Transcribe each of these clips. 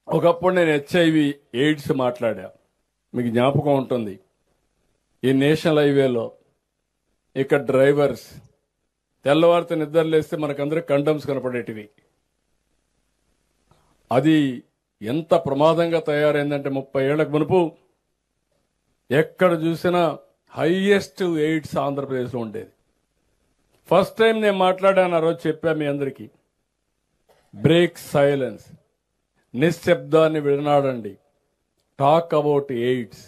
ఒకప్పుడు నేను HIV AIDS మాట్లాడా. మీకు జ్ఞాపకం ఉంటుంది. ఈ నేషనల్ హైవేలో ఇక్కడ డ్రైవర్స్ తెల్లవారితో నిద్రలేస్తే మనకందరికి కండమ్స్ కనపడేటివి. అది ఎంత ప్రమాదంగా తయారైందంటే 30 ఏళ్లకు మునుపు ఎక్కడ చూసినా హైయెస్ట్ ఎయిడ్స్ ఆంధ్రప్రదేశ్లో ఉండేది. ఫస్ట్ టైం నేను మాట్లాడాను, ఆ రోజు చెప్పా మీ అందరికీ, బ్రేక్ సైలెన్స్, నిశ్శబ్దాన్ని విడనాడండి, టాక్ అబౌట్ ఎయిడ్స్,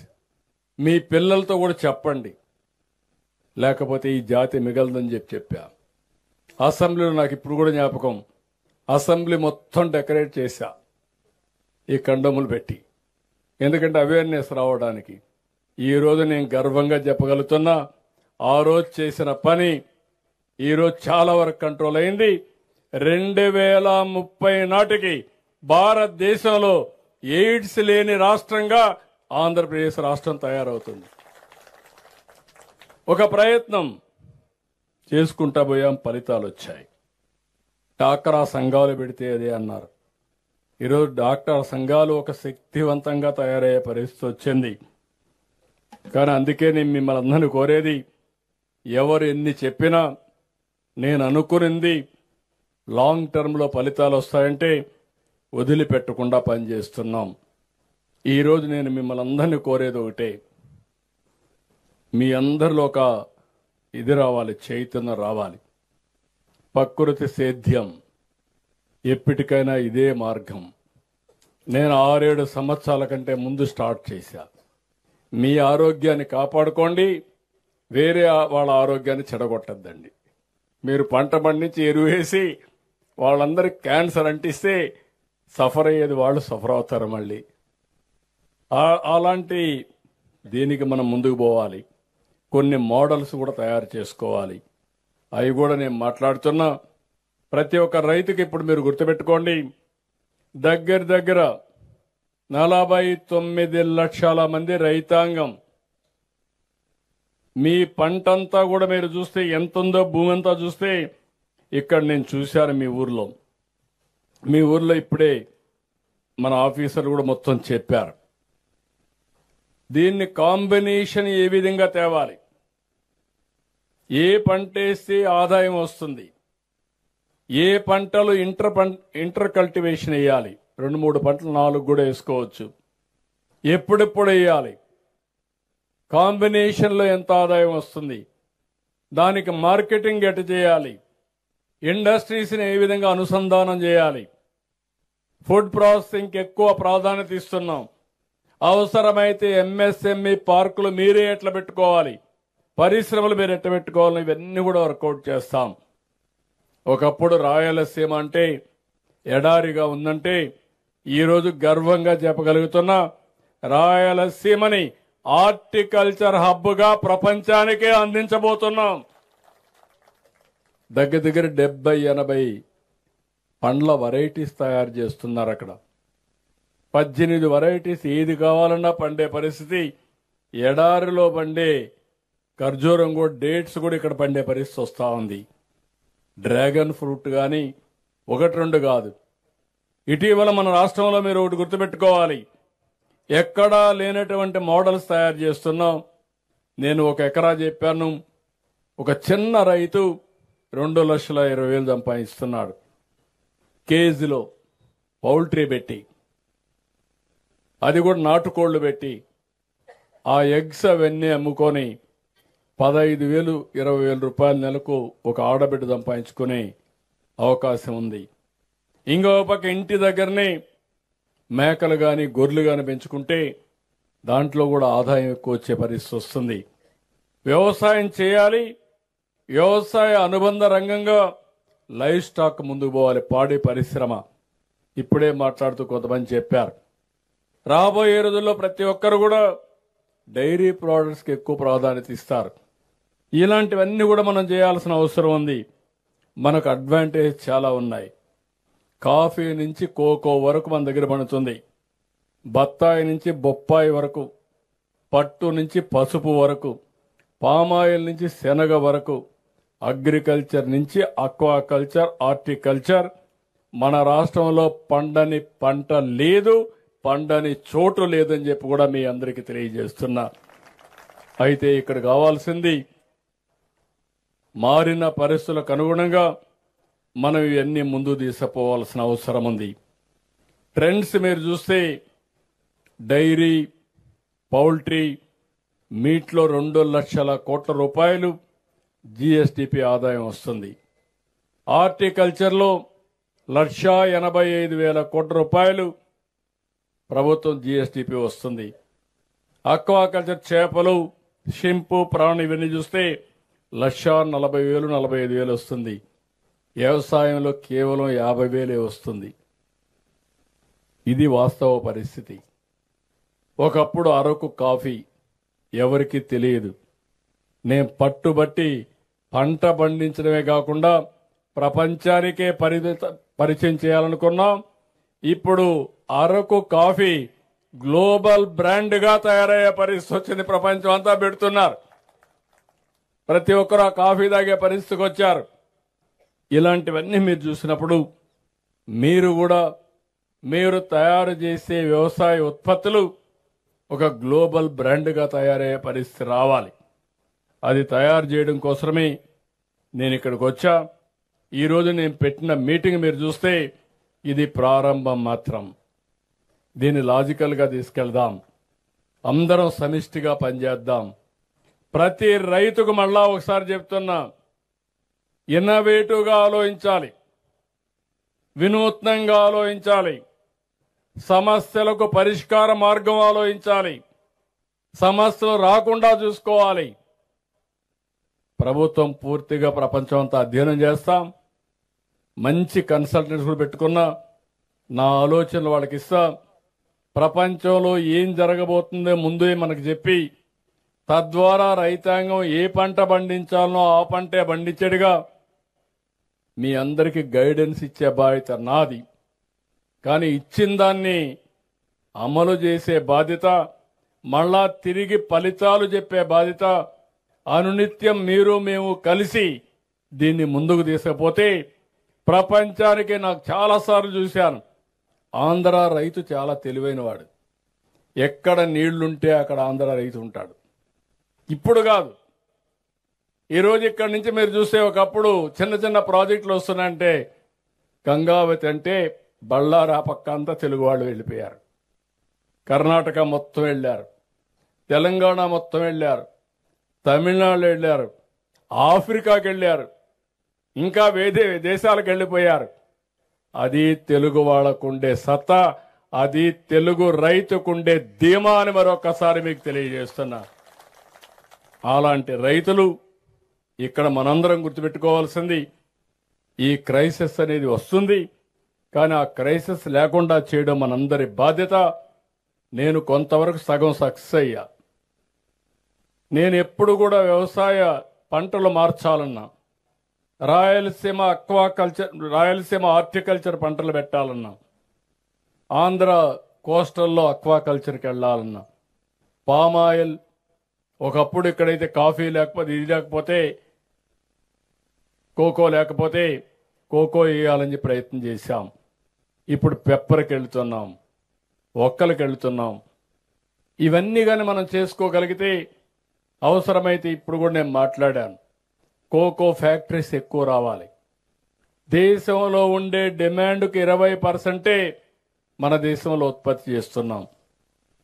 మీ పిల్లలతో కూడా చెప్పండి, లేకపోతే ఈ జాతి మిగలదని చెప్పా. అసెంబ్లీలో నాకు ఇప్పుడు కూడా జ్ఞాపకం, అసెంబ్లీ మొత్తం డెకరేట్ చేశా ఈ కండములు పెట్టి, ఎందుకంటే అవేర్నెస్ రావడానికి. ఈ రోజు నేను గర్వంగా చెప్పగలుగుతున్నా, ఆ రోజు చేసిన పని ఈ రోజు చాలా వరకు కంట్రోల్ అయింది. 2030 నాటికి భారతదేశంలో ఎయిడ్స్ లేని రాష్ట్రంగా ఆంధ్రప్రదేశ్ రాష్ట్రం తయారవుతుంది. ఒక ప్రయత్నం చేసుకుంటా పోయాం, ఫలితాలు వచ్చాయి. డాక్రా సంఘాలు పెడితే అదే అన్నారు. ఈరోజు డాక్టర్ సంఘాలు ఒక శక్తివంతంగా తయారయ్యే పరిస్థితి వచ్చింది. కానీ అందుకే నేను మిమ్మల్ని అందరినీ కోరేది, ఎవరు ఎన్ని చెప్పినా నేను అనుకునింది లాంగ్ టర్మ్లో ఫలితాలు వస్తాయంటే వదిలిపెట్టకుండా పనిచేస్తున్నాం. ఈరోజు నేను మిమ్మల్ని అందరినీ కోరేది ఒకటే, మీ అందరిలో ఒక ఇది రావాలి, చైతన్యం రావాలి. ప్రకృతి సేద్యం, ఎప్పటికైనా ఇదే మార్గం. నేను 6-7 సంవత్సరాల కంటే ముందు స్టార్ట్ చేశా. మీ ఆరోగ్యాన్ని కాపాడుకోండి, వేరే వాళ్ళ ఆరోగ్యాన్ని చెడగొట్టద్దండి. మీరు పంట పండించి ఎరువేసి వాళ్ళందరికీ క్యాన్సర్ అంటిస్తే సఫర్ అయ్యేది వాళ్ళు, సఫర్ అవుతారు మళ్ళీ. అలాంటి దీనికి మనం ముందుకు పోవాలి. కొన్ని మోడల్స్ కూడా తయారు చేసుకోవాలి. అవి కూడా నేను మాట్లాడుతున్నా. ప్రతి ఒక్క రైతుకి ఇప్పుడు మీరు గుర్తుపెట్టుకోండి, దగ్గర 49 లక్షల మంది రైతాంగం. మీ పంటంతా కూడా మీరు చూస్తే ఎంత ఉందో, భూమి అంతా చూస్తే, ఇక్కడ నేను చూశాను మీ ఊర్లో ఇప్పుడే మన ఆఫీసర్ కూడా మొత్తం చెప్పారు. దీన్ని కాంబినేషన్ ఏ విధంగా తేవాలి, ఏ పంట వేస్తే ఆదాయం వస్తుంది, ఏ పంటలు ఇంటర్ కల్టివేషన్ వేయాలి, 2-3 పంటలు 4 కూడా వేసుకోవచ్చు, ఎప్పుడెప్పుడు వేయాలి, కాంబినేషన్లో ఎంత ఆదాయం వస్తుంది, దానికి మార్కెటింగ్ ఎటు చేయాలి, ఇండస్ట్రీస్ని ఏ విధంగా అనుసంధానం చేయాలి, ఫుడ్ ప్రాసెసింగ్కి ఎక్కువ ప్రాధాన్యత ఇస్తున్నాం. అవసరమైతే ఎంఎస్ఎంఈ పార్కులు మీరే ఎట్లా పెట్టుకోవాలి, పరిశ్రమలు మీరు ఎట్లా పెట్టుకోవాలి, ఇవన్నీ కూడా వర్కౌట్ చేస్తాం. ఒకప్పుడు రాయలసీమ అంటే ఎడారిగా ఉందంటే ఈరోజు గర్వంగా చెప్పగలుగుతున్నా, రాయలసీమని హార్టికల్చర్ హబ్గా ప్రపంచానికే అందించబోతున్నాం. దగ్గర 70-80 పండ్ల వెరైటీస్ తయారు చేస్తున్నారు అక్కడ. 18 వెరైటీస్ ఏది కావాలన్నా పండే పరిస్థితి. ఎడారిలో పండే ఖర్జూరం కూడా, డేట్స్ కూడా ఇక్కడ పండే పరిస్థితి వస్తూ ఉంది. డ్రాగన్ ఫ్రూట్ కానీ 1-2 కాదు. ఇటీవల మన రాష్ట్రంలో మీరు ఒకటి గుర్తుపెట్టుకోవాలి, ఎక్కడా లేనటువంటి మోడల్స్ తయారు చేస్తున్నాం. నేను 1 ఎకరా చెప్పాను, ఒక చిన్న రైతు 2,20,000 సంపాదిస్తున్నాడు. కేజీలో పౌల్ట్రీ పెట్టి, అది కూడా నాటుకోళ్లు పెట్టి, ఆ ఎగ్స్ అవన్నీ అమ్ముకొని 15,000, 20,000 రూపాయల నెలకు ఒక ఆడబిడ్డ సంపాదించుకునే అవకాశం ఉంది. ఇంకో పక్క ఇంటి దగ్గరనే మేకలు కానీ గొర్రెలు కానీ పెంచుకుంటే దాంట్లో కూడా ఆదాయం ఎక్కువ వచ్చే పరిస్థితి వస్తుంది. వ్యవసాయం చేయాలి, వ్యవసాయ అనుబంధ రంగంగా లైవ్ స్టాక్ ముందుకు పోవాలి, పాడి పరిశ్రమ. ఇప్పుడే మాట్లాడుతూ కొంతమంది చెప్పారు, రాబోయే రోజుల్లో ప్రతి ఒక్కరు కూడా డైరీ ప్రోడక్ట్స్కి ఎక్కువ ప్రాధాన్యత ఇస్తారు. ఇలాంటివన్నీ కూడా మనం చేయాల్సిన అవసరం ఉంది. మనకు అడ్వాంటేజ్ చాలా ఉన్నాయి. కాఫీ నుంచి కోకో వరకు మన దగ్గర పండుతుంది, బత్తాయి నుంచి బొప్పాయి వరకు, పట్టు నుంచి పసుపు వరకు, పామాయిల్ నుంచి శనగ వరకు, అగ్రికల్చర్ నుంచి అక్వాకల్చర్, హార్టికల్చర్, మన రాష్ట్రంలో పండని పంట లేదు, పండని చోటు లేదని చెప్పి కూడా మీ అందరికీ తెలియజేస్తున్నా. అయితే ఇక్కడ కావాల్సింది మారిన పరిస్థితులకు అనుగుణంగా మనం ఇవన్నీ ముందు తీసుకుపోవాల్సిన అవసరం ఉంది. ట్రెండ్స్ మీరు చూస్తే డైరీ, పౌల్ట్రీ, మీట్లో 2 లక్షల కోట్ల రూపాయలు జీఎస్టీపీ ఆదాయం వస్తుంది. హార్టికల్చర్లో 1,85,000 కోట్ల రూపాయలు ప్రభుత్వం జీఎస్టీపీ వస్తుంది. అక్వాకల్చర్ చేపలు, షింపు, ప్రాణి ఇవన్నీ చూస్తే 1,40,000, 45,000 వస్తుంది. వ్యవసాయంలో కేవలం 50,000 వస్తుంది. ఇది వాస్తవ పరిస్థితి. ఒకప్పుడు అరకు కాఫీ ఎవరికి తెలియదు. నేను పట్టుబట్టి పంట పండించడమే కాకుండా ప్రపంచానికే పరిచయం చేయాలనుకున్నాం. ఇప్పుడు అరకు కాఫీ గ్లోబల్ బ్రాండ్ గా తయారయ్యే పరిస్థితి వచ్చింది. ప్రపంచం అంతా పెడుతున్నారు. ప్రతి ఒక్కరు ఆ కాఫీ తాగే పరిస్థితికి వచ్చారు. ఇలాంటివన్నీ మీరు చూసినప్పుడు మీరు తయారు చేసే వ్యవసాయ ఉత్పత్తులు ఒక గ్లోబల్ బ్రాండ్గా తయారయ్యే పరిస్థితి రావాలి. అది తయారు చేయడం కోసమే నేను ఇక్కడికి వచ్చా. ఈరోజు నేను పెట్టిన మీటింగ్ మీరు చూస్తే ఇది ప్రారంభం మాత్రం. దీన్ని లాజికల్గా తీసుకెళ్దాం. అందరం సమిష్టిగా పనిచేద్దాం. ప్రతి రైతుకు మళ్ళా ఒకసారి చెప్తున్నా, ఇన్నోవేటివ్గా ఆలోచించాలి, వినూత్నంగా ఆలోచించాలి, సమస్యలకు పరిష్కార మార్గం ఆలోచించాలి, సమస్యలు రాకుండా చూసుకోవాలి. ప్రభుత్వం పూర్తిగా ప్రపంచం అంతా అధ్యయనం చేస్తాం. మంచి కన్సల్టెంట్స్ కూడా పెట్టుకున్నా. నా ఆలోచనలు వాళ్ళకి ఇస్తా. ప్రపంచంలో ఏం జరగబోతుందో ముందే మనకు చెప్పి, తద్వారా రైతాంగం ఏ పంట పండించాలనో ఆ పంటే పండించేట్టుగా మీ అందరికీ గైడెన్స్ ఇచ్చే బాధ్యత నాది. కానీ ఇచ్చిన దాన్ని అమలు చేసే బాధ్యత, మళ్ళా తిరిగి ఫలితాలు చెప్పే బాధ్యత అనునిత్యం మీరు మేము కలిసి దీన్ని ముందుకు తీసుకుపోతే ప్రపంచానికి నాకు చాలాసార్లు చూశాను. ఆంధ్ర రైతు చాలా తెలివైనవాడు. ఎక్కడ నీళ్లుంటే అక్కడ ఆంధ్ర రైతు ఉంటాడు. ఇప్పుడు కాదు, ఈరోజు ఇక్కడి నుంచి మీరు చూస్తే ఒకప్పుడు చిన్న చిన్న ప్రాజెక్టులు వస్తున్నాయంటే గంగావతి అంటే బళ్ళారా పక్క అంతా తెలుగు వాళ్ళు వెళ్ళిపోయారు. కర్ణాటక మొత్తం వెళ్ళారు, తెలంగాణ మొత్తం వెళ్ళారు, తమిళనాడు వెళ్ళారు, ఆఫ్రికాకి వెళ్ళారు, ఇంకా వేరే దేశాలకు వెళ్ళిపోయారు. అది తెలుగు వాళ్ళకుండే సత్తా, అది తెలుగు రైతుకుండే ధీమా అని మరొకసారి మీకు తెలియజేస్తున్నా. అలాంటి రైతులు ఇక్కడ మనందరం గుర్తుపెట్టుకోవాల్సింది, ఈ క్రైసిస్ అనేది వస్తుంది, కానీ ఆ క్రైసిస్ లేకుండా చేయడం మనందరి బాధ్యత. నేను కొంతవరకు సగం సక్సెస్ అయ్యా. నేను ఎప్పుడు కూడా వ్యవసాయ పంటలు మార్చాలన్నా, రాయలసీమ అక్వాకల్చర్, రాయలసీమ హార్టికల్చర్ పంటలు పెట్టాలన్నా, ఆంధ్ర కోస్టల్లో అక్వాకల్చర్కి వెళ్ళాలన్నా, పామాయిల్, ఒకప్పుడు ఇక్కడైతే కాఫీ లేకపోతే ఇది లేకపోతే కోకో లేకపోతే కోకో వేయాలని ప్రయత్నం చేశాం. ఇప్పుడు పెప్పర్కి వెళ్తున్నాం, ఒక్కలకి వెళ్తున్నాం. ఇవన్నీ కానీ మనం చేసుకోగలిగితే, అవసరమైతే ఇప్పుడు కూడా నేను మాట్లాడాను, కోకో ఫ్యాక్టరీస్ ఎక్కువ రావాలి. దేశంలో ఉండే డిమాండ్కి 20% మన దేశంలో ఉత్పత్తి చేస్తున్నాం.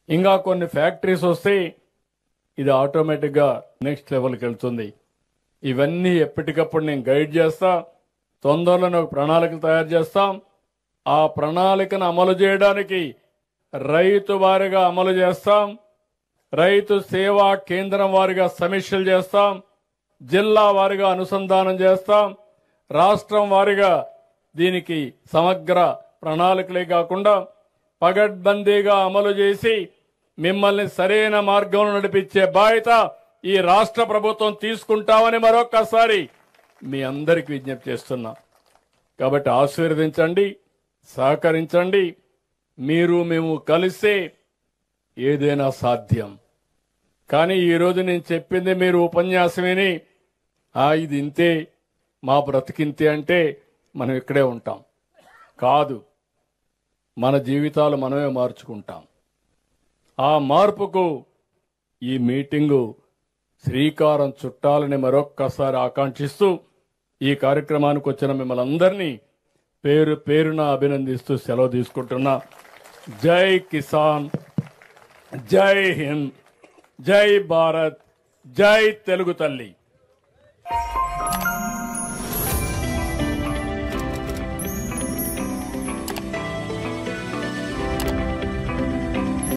ఇంకా కొన్ని ఫ్యాక్టరీస్ వస్తే ఇది ఆటోమేటిక్గా నెక్స్ట్ లెవెల్కి వెళ్తుంది. ఇవన్నీ ఎప్పటికప్పుడు నేను గైడ్ చేస్తా. తొందరలోనే ఒక ప్రణాళికలు తయారు చేస్తాం. ఆ ప్రణాళికను అమలు చేయడానికి రైతు వారిగా అమలు చేస్తాం. రైతు సేవా కేంద్రం వారిగా సమీక్షలు చేస్తాం. జిల్లా వారిగా అనుసంధానం చేస్తాం. రాష్ట్రం వారిగా దీనికి సమగ్ర ప్రణాళికలే కాకుండా పగడ్బందీగా అమలు చేసి మిమ్మల్ని సరైన మార్గంలో నడిపించే బాధ్యత ఈ రాష్ట్ర ప్రభుత్వం తీసుకుంటామని మరొక్కసారి మీ అందరికీ విజ్ఞప్తి చేస్తున్నా. కాబట్టి ఆశీర్వదించండి, సహకరించండి. మీరు మేము కలిస్తే ఏదైనా సాధ్యం. కానీ ఈరోజు నేను చెప్పింది మీరు ఉపన్యాసమేని ఇది ఇంతే, మా బ్రతికింతే అంటే మనం ఇక్కడే ఉంటాం. కాదు, మన జీవితాలు మనమే మార్చుకుంటాం. ఆ మార్పుకు ఈ మీటింగు శ్రీకారం చుట్టాలని మరొక్కసారి ఆకాంక్షిస్తూ ఈ కార్యక్రమానికి వచ్చిన మిమ్మల్ని అందరినీ పేరు పేరున అభినందిస్తూ సెలవు తీసుకుంటున్నా. జై కిసాన్, జై హింద్, జై భారత్, జై తెలుగు తల్లి.